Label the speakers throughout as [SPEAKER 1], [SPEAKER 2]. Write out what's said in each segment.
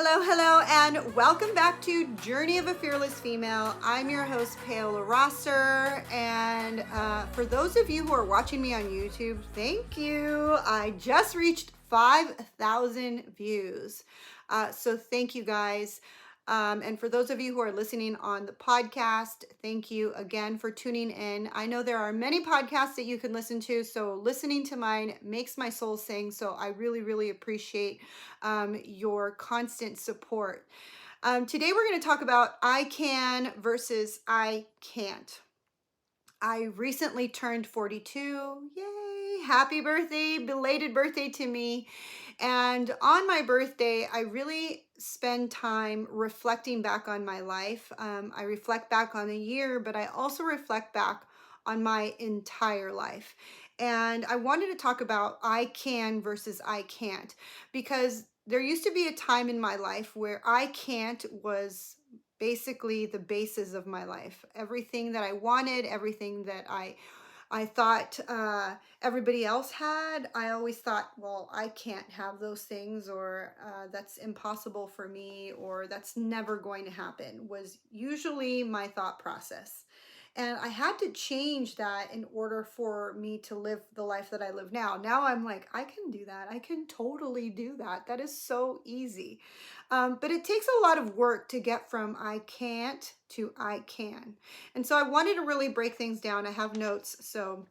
[SPEAKER 1] Hello, hello, and welcome back to Journey of a Fearless Female. I'm your host, Paola Rosser, and for those of you who are watching me on YouTube, thank you. I just reached 5,000 views, so thank you guys. And for those of you who are listening on the podcast, thank you again for tuning in. I know there are many podcasts that you can listen to, so listening to mine makes my soul sing. So I really, really appreciate your constant support. Today we're going to talk about I can versus I can't. I recently turned 42. Yay! Happy birthday, belated birthday to me. And on my birthday, I really spend time reflecting back on my life. I reflect back on the year, but I also reflect back on my entire life. And I wanted to talk about I can versus I can't, because there used to be a time in my life where I can't was basically the basis of my life. Everything that I wanted, everything that I thought everybody else had, I always thought, well, I can't have those things, or that's impossible for me, or that's never going to happen, was usually my thought process. And I had to change that in order for me to live the life that I live now. Now I'm like, I can do that. I can totally do that. That is so easy. But it takes a lot of work to get from I can't to I can. And so I wanted to really break things down. I have notes. So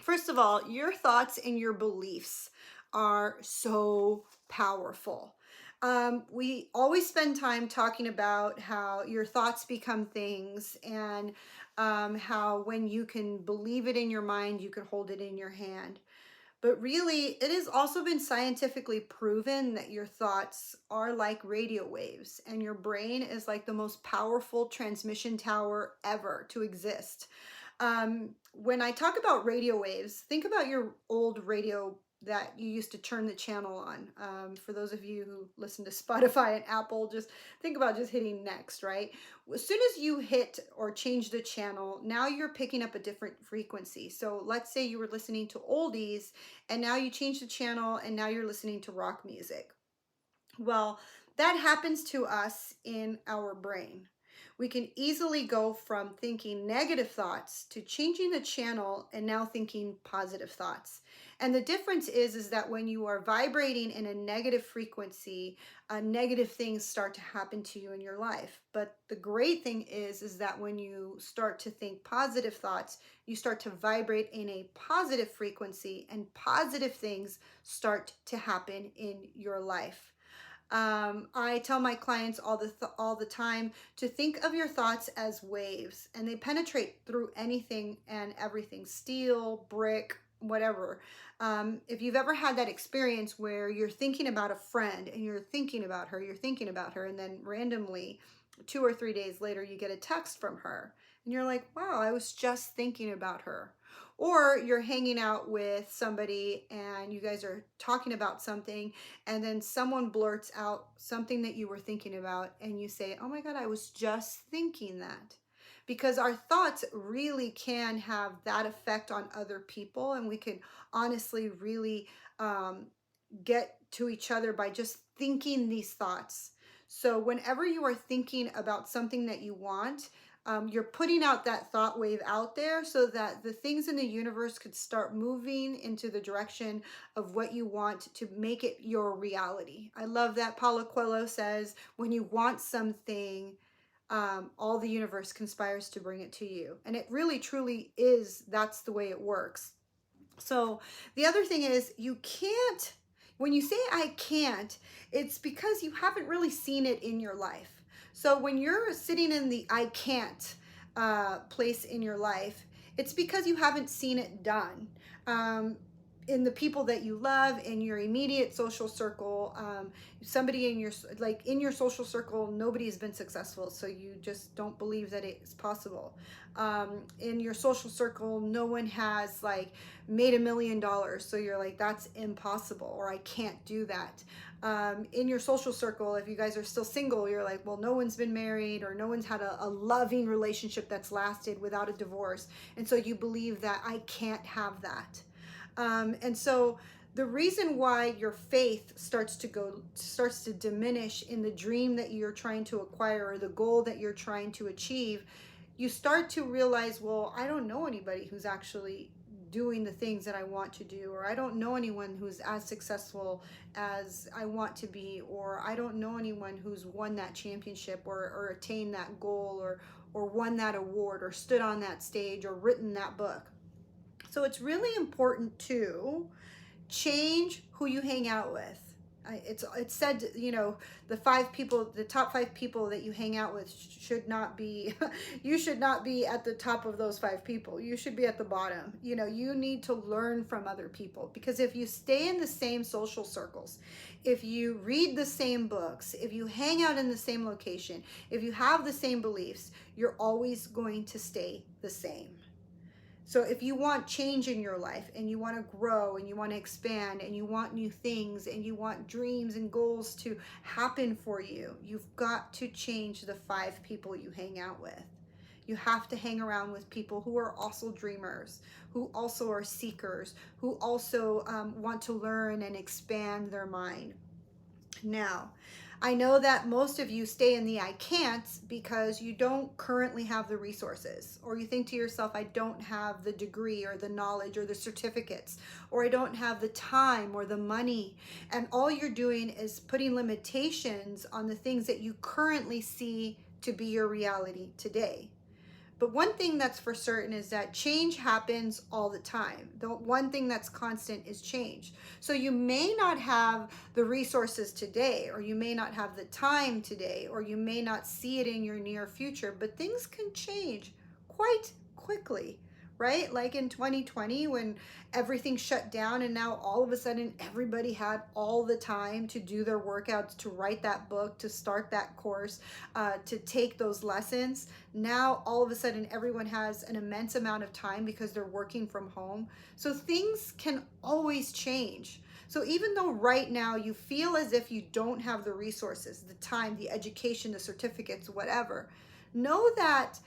[SPEAKER 1] first of all, your thoughts and your beliefs are so powerful. We always spend time talking about how your thoughts become things, and how when you can believe it in your mind, you can hold it in your hand. But really, it has also been scientifically proven that your thoughts are like radio waves, and your brain is like the most powerful transmission tower ever to exist. When I talk about radio waves, think about your old radio that you used to turn the channel on. For those of you who listen to Spotify and Apple, just think about just hitting next, right? As soon as you hit or change the channel, now you're picking up a different frequency. So let's say you were listening to oldies, and now you change the channel and now you're listening to rock music. Well, that happens to us in our brain. We can easily go from thinking negative thoughts to changing the channel and now thinking positive thoughts. And the difference is that when you are vibrating in a negative frequency, negative things start to happen to you in your life. But the great thing is that when you start to think positive thoughts, you start to vibrate in a positive frequency, and positive things start to happen in your life. I tell my clients all the time to think of your thoughts as waves, and they penetrate through anything and everything, steel, brick, whatever. If you've ever had that experience where you're thinking about a friend and you're thinking about her, and then randomly 2 or 3 days later you get a text from her and you're like, wow, I was just thinking about her. Or you're hanging out with somebody and you guys are talking about something, and then someone blurts out something that you were thinking about, and you say, oh my God, I was just thinking that. Because our thoughts really can have that effect on other people, and we can honestly really get to each other by just thinking these thoughts. So whenever you are thinking about something that you want, you're putting out that thought wave out there so that the things in the universe could start moving into the direction of what you want to make it your reality. I love that Paulo Coelho says, when you want something, all the universe conspires to bring it to you. And it really, truly is, that's the way it works. So the other thing is, you can't, when you say I can't, it's because you haven't really seen it in your life. So when you're sitting in the I can't place in your life, it's because you haven't seen it done. In the people that you love, in your immediate social circle, somebody in your social circle, nobody's been successful, so you just don't believe that it's possible. In your social circle, no one has made $1 million, so you're like, that's impossible, or I can't do that. In your social circle, if you guys are still single, you're like, well, no one's been married, or no one's had a loving relationship that's lasted without a divorce, and so you believe that I can't have that. And so The reason why your faith starts to diminish in the dream that you're trying to acquire or the goal that you're trying to achieve, you start to realize, well, I don't know anybody who's actually doing the things that I want to do, or I don't know anyone who's as successful as I want to be, or I don't know anyone who's won that championship or attained that goal or won that award or stood on that stage or written that book. So it's really important to change who you hang out with. It's said, the top 5 people that you hang out with should not be, you should not be at the top of those 5 people. You should be at the bottom. You need to learn from other people, because if you stay in the same social circles, if you read the same books, if you hang out in the same location, if you have the same beliefs, you're always going to stay the same. So if you want change in your life and you want to grow and you want to expand and you want new things and you want dreams and goals to happen for you, you've got to change the 5 people you hang out with. You have to hang around with people who are also dreamers, who also are seekers, who also want to learn and expand their mind. Now, I know that most of you stay in the I can'ts because you don't currently have the resources, or you think to yourself, I don't have the degree or the knowledge or the certificates, or I don't have the time or the money. And all you're doing is putting limitations on the things that you currently see to be your reality today. But one thing that's for certain is that change happens all the time. The one thing that's constant is change. So you may not have the resources today, or you may not have the time today, or you may not see it in your near future, but things can change quite quickly, right? Like in 2020 when everything shut down and now all of a sudden everybody had all the time to do their workouts, to write that book, to start that course, to take those lessons. Now all of a sudden everyone has an immense amount of time because they're working from home. So things can always change. So even though right now you feel as if you don't have the resources, the time, the education, the certificates, whatever, know that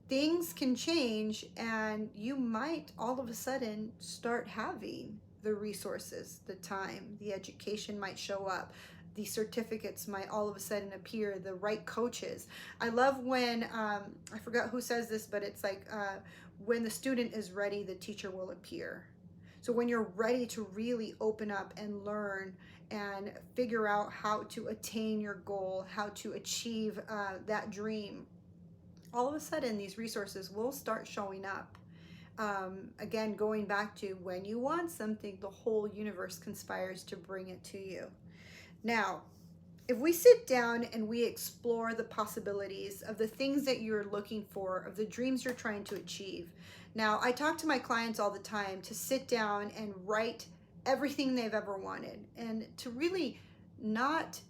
[SPEAKER 1] things can change and you might all of a sudden start having the resources, the time, the education might show up, the certificates might all of a sudden appear, the right coaches. I love when, I forgot who says this, but it's like, when the student is ready, the teacher will appear. So when you're ready to really open up and learn and figure out how to attain your goal, how to achieve that dream, all of a sudden these resources will start showing up. Again, going back to when you want something, the whole universe conspires to bring it to you. Now, if we sit down and we explore the possibilities of the things that you're looking for, of the dreams you're trying to achieve. Now, I talk to my clients all the time to sit down and write everything they've ever wanted and to really not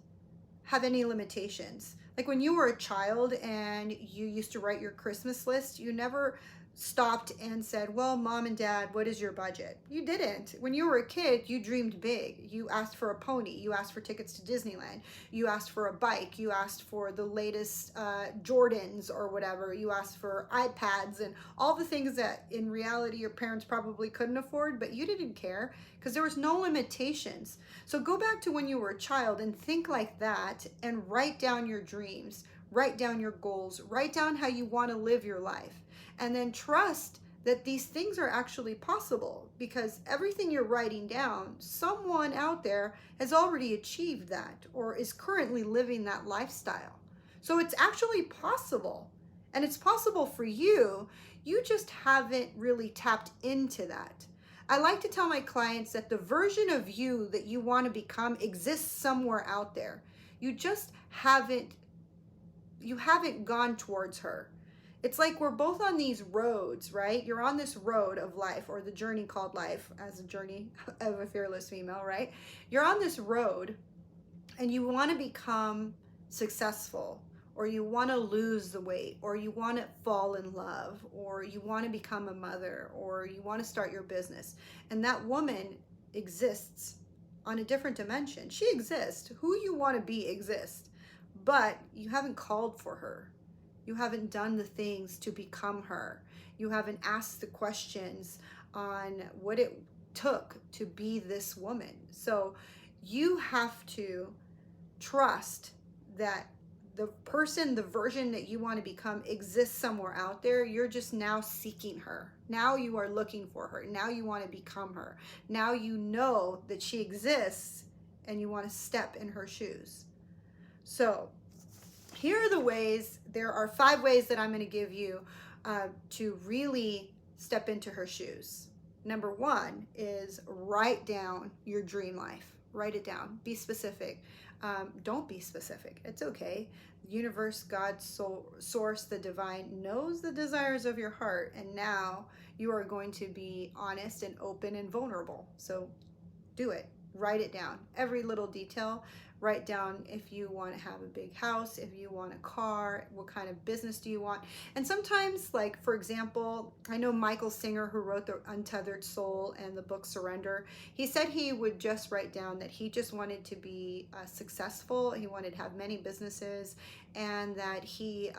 [SPEAKER 1] have any limitations. Like when you were a child and you used to write your Christmas list, you never stopped and said, well, mom and dad, what is your budget? You didn't. When you were a kid, you dreamed big. You asked for a pony. You asked for tickets to Disneyland. You asked for a bike. You asked for the latest Jordans or whatever. You asked for iPads and all the things that in reality your parents probably couldn't afford, but you didn't care because there was no limitations. So go back to when you were a child and think like that and write down your dreams, write down your goals, write down how you want to live your life. And then trust that these things are actually possible, because everything you're writing down, someone out there has already achieved that or is currently living that lifestyle. So it's actually possible, and it's possible for you. You just haven't really tapped into that. I like to tell my clients that the version of you that you want to become exists somewhere out there. You just haven't gone towards her. It's like we're both on these roads, right? You're on this road of life, or the journey called life, as a journey of a fearless female, right? You're on this road and you want to become successful, or you want to lose the weight, or you want to fall in love, or you want to become a mother, or you want to start your business. And that woman exists on a different dimension. She exists. Who you want to be exists, but you haven't called for her. You haven't done the things to become her. You haven't asked the questions on what it took to be this woman. So you have to trust that the person, the version that you want to become exists somewhere out there. You're just now seeking her. Now you are looking for her. Now you want to become her. Now you know that she exists and you want to step in her shoes. So here are the ways. There are 5 ways that I'm going to give you to really step into her shoes. Number 1 is write down your dream life. Write it down. Be specific. Don't be specific. It's okay. The universe, God, soul, source, the divine knows the desires of your heart, and now you are going to be honest and open and vulnerable. So do it. Write it down. Every little detail. Write down if you want to have a big house, if you want a car, what kind of business do you want. And sometimes, like, for example, I know Michael Singer, who wrote The Untethered Soul and the book Surrender, he said he would just write down that he just wanted to be successful. He wanted to have many businesses, and that he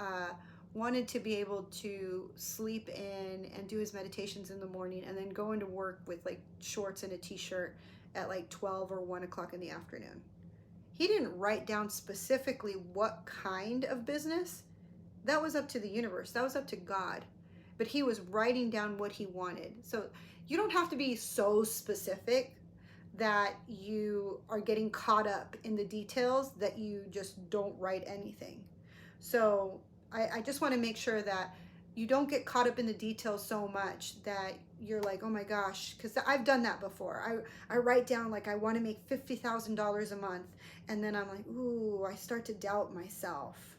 [SPEAKER 1] wanted to be able to sleep in and do his meditations in the morning and then go into work with like shorts and a t-shirt at like 12 or 1 o'clock in the afternoon. He didn't write down specifically what kind of business. That was up to the universe. That was up to God. But he was writing down what he wanted. So you don't have to be so specific that you are getting caught up in the details that you just don't write anything. So I just want to make sure that you don't get caught up in the details so much that you're like, oh my gosh, because I've done that before. I write down like I want to make $50,000 a month, and then I'm like, ooh, I start to doubt myself.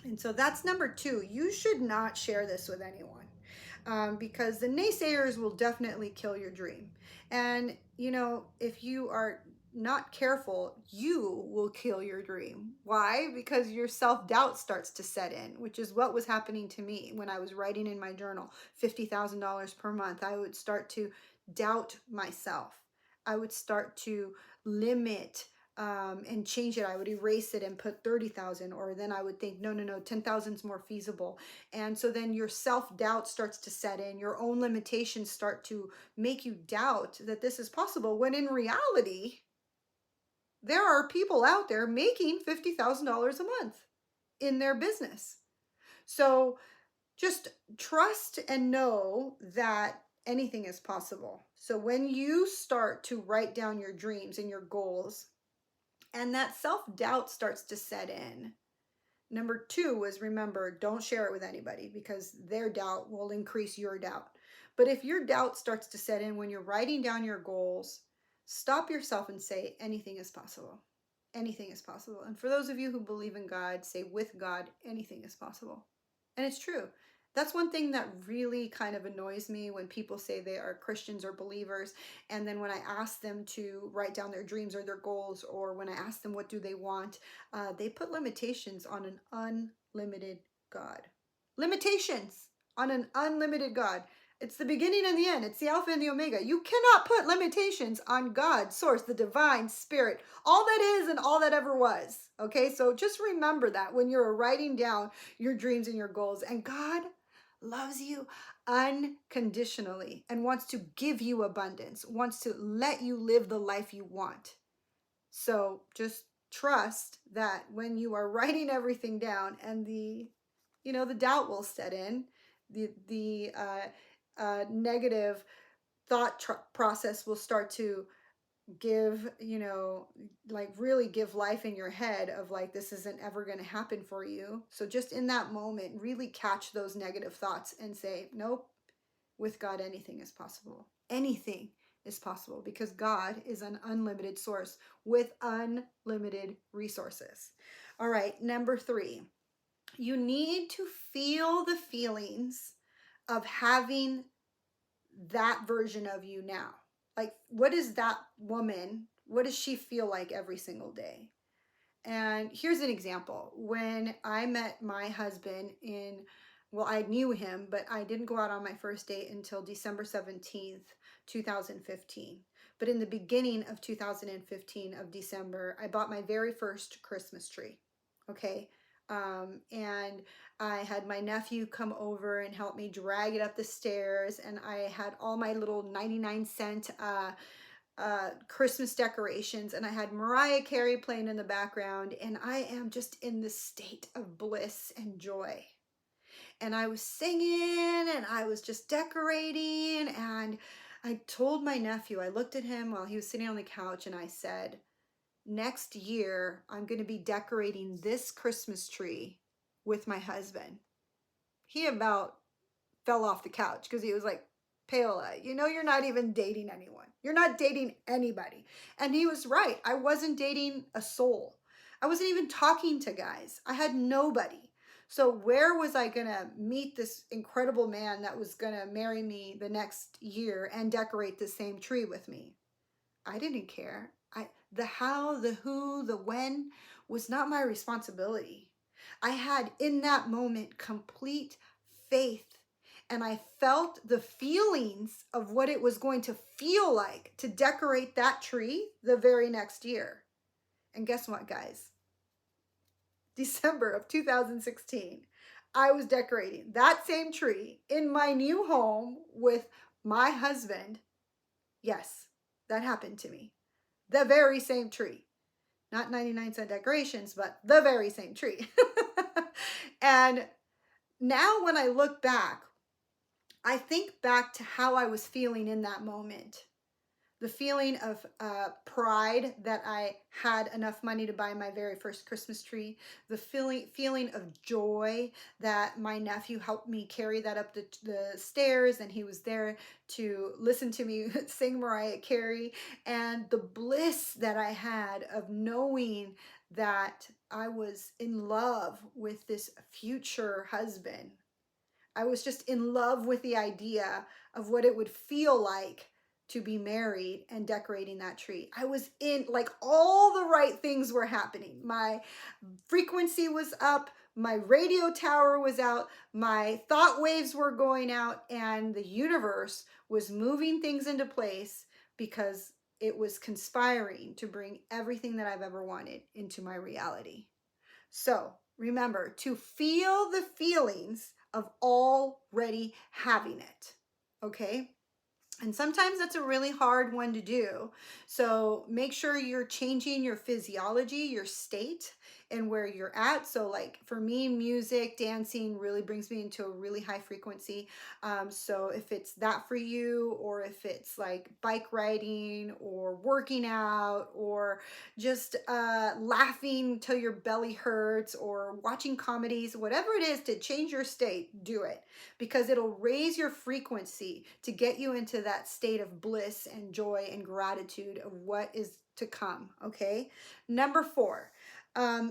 [SPEAKER 1] And so that's number 2. You should not share this with anyone, because the naysayers will definitely kill your dream. And, you know, if you are not careful, you will kill your dream. Why? Because your self-doubt starts to set in, which is what was happening to me when I was writing in my journal, $50,000 per month. I would start to doubt myself. I would start to limit and change it. I would erase it and put 30,000, or then I would think, no, 10,000 is more feasible. And so then your self-doubt starts to set in. Your own limitations start to make you doubt that this is possible, when in reality, there are people out there making $50,000 a month in their business. So just trust and know that anything is possible. So when you start to write down your dreams and your goals, and that self-doubt starts to set in. Number 2 was, remember, don't share it with anybody, because their doubt will increase your doubt. But if your doubt starts to set in when you're writing down your goals, stop yourself and say, anything is possible. Anything is possible. And for those of you who believe in God, say, with God, anything is possible. And it's true. That's one thing that really kind of annoys me, when people say they are Christians or believers, and then when I ask them to write down their dreams or their goals, or when I ask them what do they want, they put limitations on an unlimited God. Limitations on an unlimited God. It's the beginning and the end. It's the Alpha and the Omega. You cannot put limitations on God, source, the divine spirit, all that is and all that ever was. Okay, so just remember that when you're writing down your dreams and your goals. And God loves you unconditionally and wants to give you abundance, wants to let you live the life you want. So just trust that when you are writing everything down, and the doubt will set in, the negative thought process will start to give, like really give life in your head of like, this isn't ever going to happen for you. So just in that moment, really catch those negative thoughts and say, nope, with God, anything is possible. Anything is possible, because God is an unlimited source with unlimited resources. All right, number 3, you need to feel the feelings of having that version of you now. Like, what is that woman? What does she feel like every single day? And here's an example. When I met my husband I knew him, but I didn't go out on my first date until December 17th, 2015. But in the beginning of 2015 of December, I bought my very first Christmas tree. Okay. And I had my nephew come over and help me drag it up the stairs, and I had all my little 99-cent Christmas decorations, and I had Mariah Carey playing in the background, and I am just in this state of bliss and joy. And I was singing and I was just decorating, and I told my nephew, I looked at him while he was sitting on the couch, and I said, next year I'm going to be decorating this Christmas tree with my husband. He about fell off the couch because he was like, Paola, you know, you're not even dating anyone. You're not dating anybody. And he was right. I wasn't dating a soul. I wasn't even talking to guys. I had nobody. So where was I going to meet this incredible man that was going to marry me the next year and decorate the same tree with me? I didn't care. The how, the who, the when was not my responsibility. I had in that moment complete faith, and I felt the feelings of what it was going to feel like to decorate that tree the very next year. And guess what, guys? December of 2016, I was decorating that same tree in my new home with my husband. Yes, that happened to me. The very same tree. Not 99-cent decorations, but the very same tree. And now when I look back, I think back to how I was feeling in that moment. The feeling of pride that I had enough money to buy my very first Christmas tree. The feeling of joy that my nephew helped me carry that up the stairs, and he was there to listen to me sing Mariah Carey. And the bliss that I had of knowing that I was in love with this future husband. I was just in love with the idea of what it would feel like to be married and decorating that tree. I was in, like, all the right things were happening. My frequency was up, my radio tower was out, my thought waves were going out, and the universe was moving things into place because it was conspiring to bring everything that I've ever wanted into my reality. So remember to feel the feelings of already having it. Okay? And sometimes that's a really hard one to do. So make sure you're changing your physiology, your state, and where you're at. So like for me, music, dancing really brings me into a really high frequency. So if it's that for you, or if it's like bike riding or working out, or just laughing till your belly hurts, or watching comedies, whatever it is to change your state, do it, because it'll raise your frequency to get you into that state of bliss and joy and gratitude of what is to come. Okay. Number 4,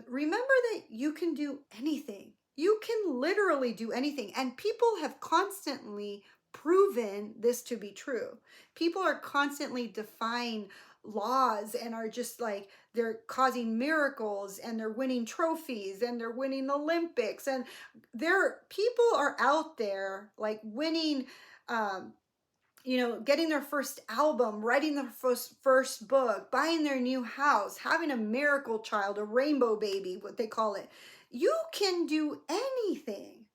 [SPEAKER 1] remember that you can do anything. You can literally do anything. And people have constantly proven this to be true. People are constantly defying laws and are just like, they're causing miracles, and they're winning trophies, and they're winning Olympics, and people are out there like winning, getting their first album, writing their first book, buying their new house, having a miracle child, a rainbow baby, what they call it. You can do anything.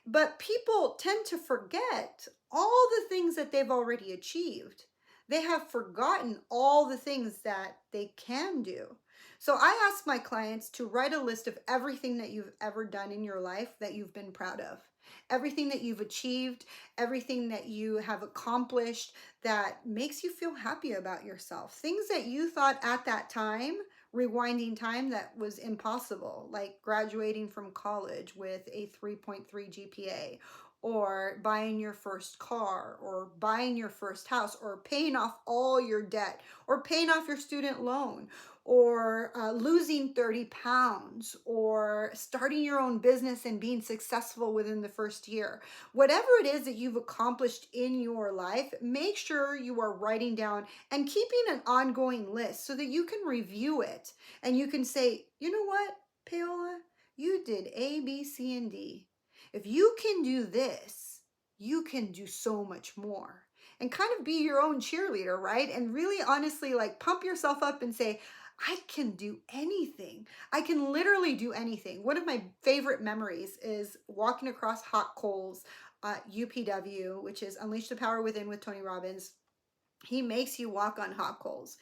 [SPEAKER 1] But people tend to forget all the things that they've already achieved. They have forgotten all the things that they can do. So I ask my clients to write a list of everything that you've ever done in your life that you've been proud of. Everything that you've achieved, everything that you have accomplished that makes you feel happy about yourself. Things that you thought at that time, rewinding time, that was impossible, like graduating from college with a 3.3 GPA, or buying your first car, or buying your first house, or paying off all your debt, or paying off your student loan, or losing 30 pounds, or starting your own business and being successful within the first year. Whatever it is that you've accomplished in your life, make sure you are writing down and keeping an ongoing list so that you can review it and you can say, you know what, Paola, you did A, B, C, and D. If you can do this, you can do so much more. And kind of be your own cheerleader, right? And really honestly, like, pump yourself up and say, I can do anything. I can literally do anything. One of my favorite memories is walking across hot coals at UPW, which is Unleash the Power Within with Tony Robbins. He makes you walk on hot coals.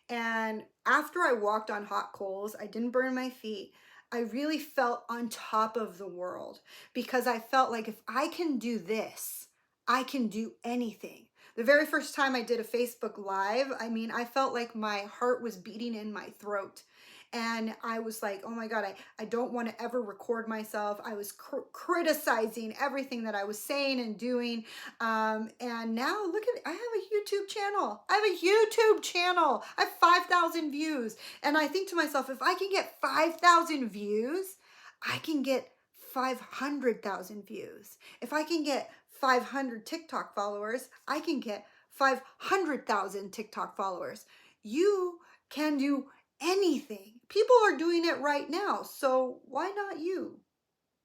[SPEAKER 1] And after I walked on hot coals, I didn't burn my feet. I really felt on top of the world because I felt like if I can do this, I can do anything. The very first time I did a Facebook Live, I mean, I felt like my heart was beating in my throat. And I was like, oh my God, I don't want to ever record myself. I was criticizing everything that I was saying and doing. And now look at, I have a YouTube channel. I have a YouTube channel. I have 5,000 views. And I think to myself, if I can get 5,000 views, I can get 500,000 views. If I can get 500 TikTok followers, I can get 500,000 TikTok followers. You can do anything. People are doing it right now. So why not you?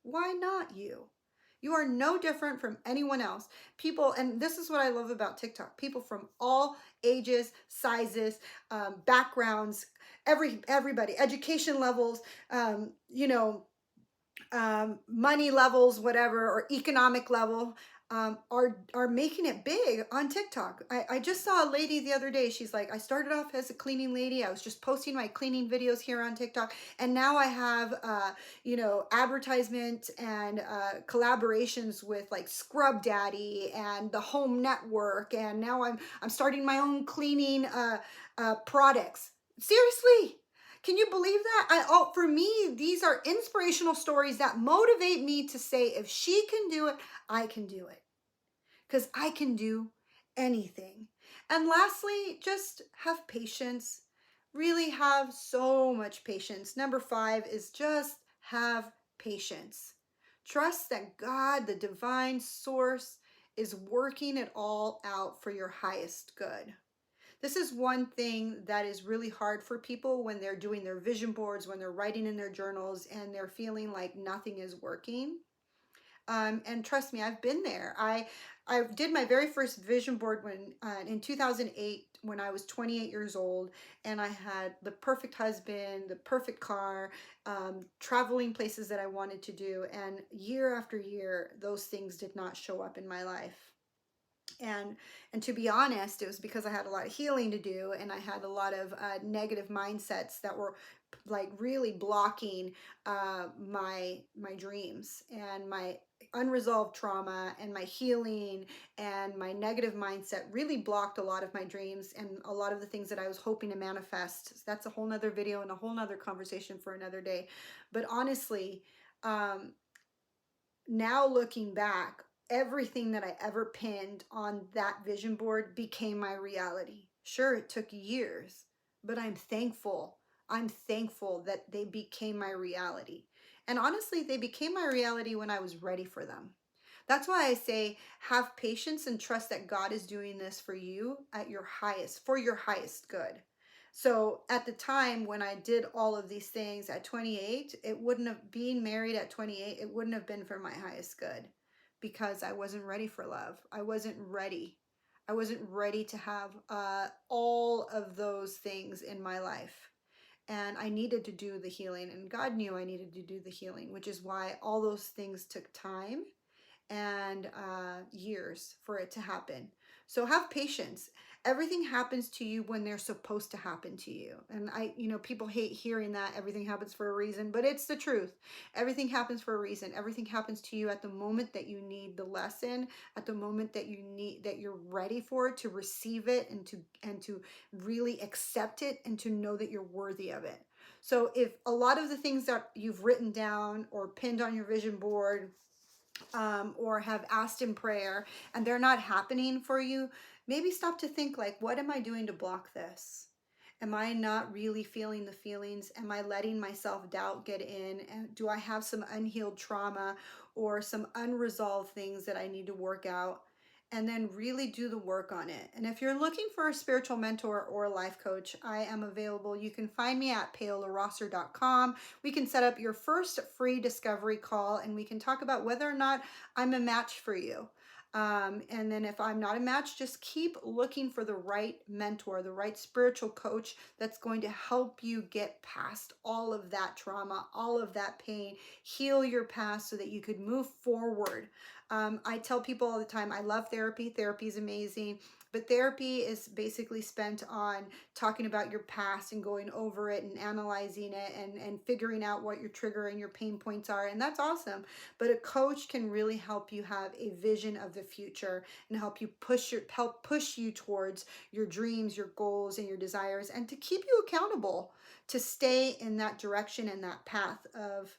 [SPEAKER 1] Why not you? You are no different from anyone else. People, and this is what I love about TikTok, people from all ages, sizes, backgrounds, everybody, education levels, you know, money levels, whatever, or economic level, are making it big on TikTok. I just saw a lady the other day. She's like, I started off as a cleaning lady. I was just posting my cleaning videos here on TikTok, and now I have, advertisement and collaborations with like Scrub Daddy and the Home Network, and now I'm starting my own cleaning products. Seriously, can you believe that? For me, these are inspirational stories that motivate me to say, if she can do it, I can do it. Because I can do anything. And lastly, just have patience. Really have so much patience. Number 5 is just have patience. Trust that God, the divine source, is working it all out for your highest good. This is one thing that is really hard for people when they're doing their vision boards, when they're writing in their journals and they're feeling like nothing is working. And trust me, I've been there. I did my very first vision board when in 2008 when I was 28 years old, and I had the perfect husband, the perfect car, traveling places that I wanted to do. And year after year, those things did not show up in my life. And to be honest, it was because I had a lot of healing to do, and I had a lot of negative mindsets that were like really blocking my dreams, and my unresolved trauma and my healing and my negative mindset really blocked a lot of my dreams and a lot of the things that I was hoping to manifest. That's a whole nother video and a whole nother conversation for another day. But honestly, um, now looking back, everything that I ever pinned on that vision board became my reality. Sure, it took years, but I'm thankful. I'm thankful that they became my reality. And honestly, they became my reality when I was ready for them. That's why I say have patience and trust that God is doing this for you at your highest, for your highest good. So at the time when I did all of these things at 28, it wouldn't have been married at 28. It wouldn't have been for my highest good because I wasn't ready for love. I wasn't ready. I wasn't ready to have all of those things in my life. And I needed to do the healing, and God knew I needed to do the healing, which is why all those things took time and years for it to happen. So have patience. Everything happens to you when they're supposed to happen to you. And people hate hearing that everything happens for a reason, but it's the truth. Everything happens for a reason. Everything happens to you at the moment that you need the lesson, at the moment that you're ready for it, to receive it and to really accept it and to know that you're worthy of it. So if a lot of the things that you've written down or pinned on your vision board, or have asked in prayer and they're not happening for you, maybe stop to think like, what am I doing to block this? Am I not really feeling the feelings? Am I letting my self-doubt get in? And do I have some unhealed trauma or some unresolved things that I need to work out? And then really do the work on it. And if you're looking for a spiritual mentor or a life coach, I am available. You can find me at paolarosser.com. We can set up your first free discovery call and we can talk about whether or not I'm a match for you. And then if I'm not a match, just keep looking for the right mentor, the right spiritual coach that's going to help you get past all of that trauma, all of that pain, heal your past so that you could move forward. I tell people all the time, I love therapy. Therapy is amazing. But therapy is basically spent on talking about your past and going over it and analyzing it and figuring out what your trigger and your pain points are. And that's awesome. But a coach can really help you have a vision of the future and help push you towards your dreams, your goals, and your desires, and to keep you accountable to stay in that direction and that path of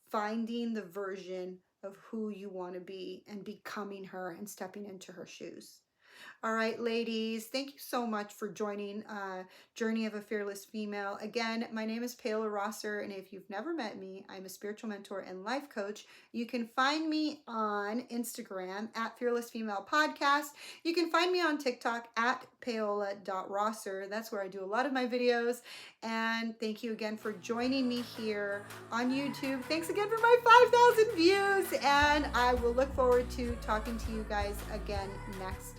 [SPEAKER 1] finding the version of who you want to be and becoming her and stepping into her shoes. All right, ladies, thank you so much for joining Journey of a Fearless Female. Again, my name is Paola Rosser, and if you've never met me, I'm a spiritual mentor and life coach. You can find me on Instagram at Fearless Female Podcast. You can find me on TikTok at paola.rosser. That's where I do a lot of my videos. And thank you again for joining me here on YouTube. Thanks again for my 5,000 views, and I will look forward to talking to you guys again next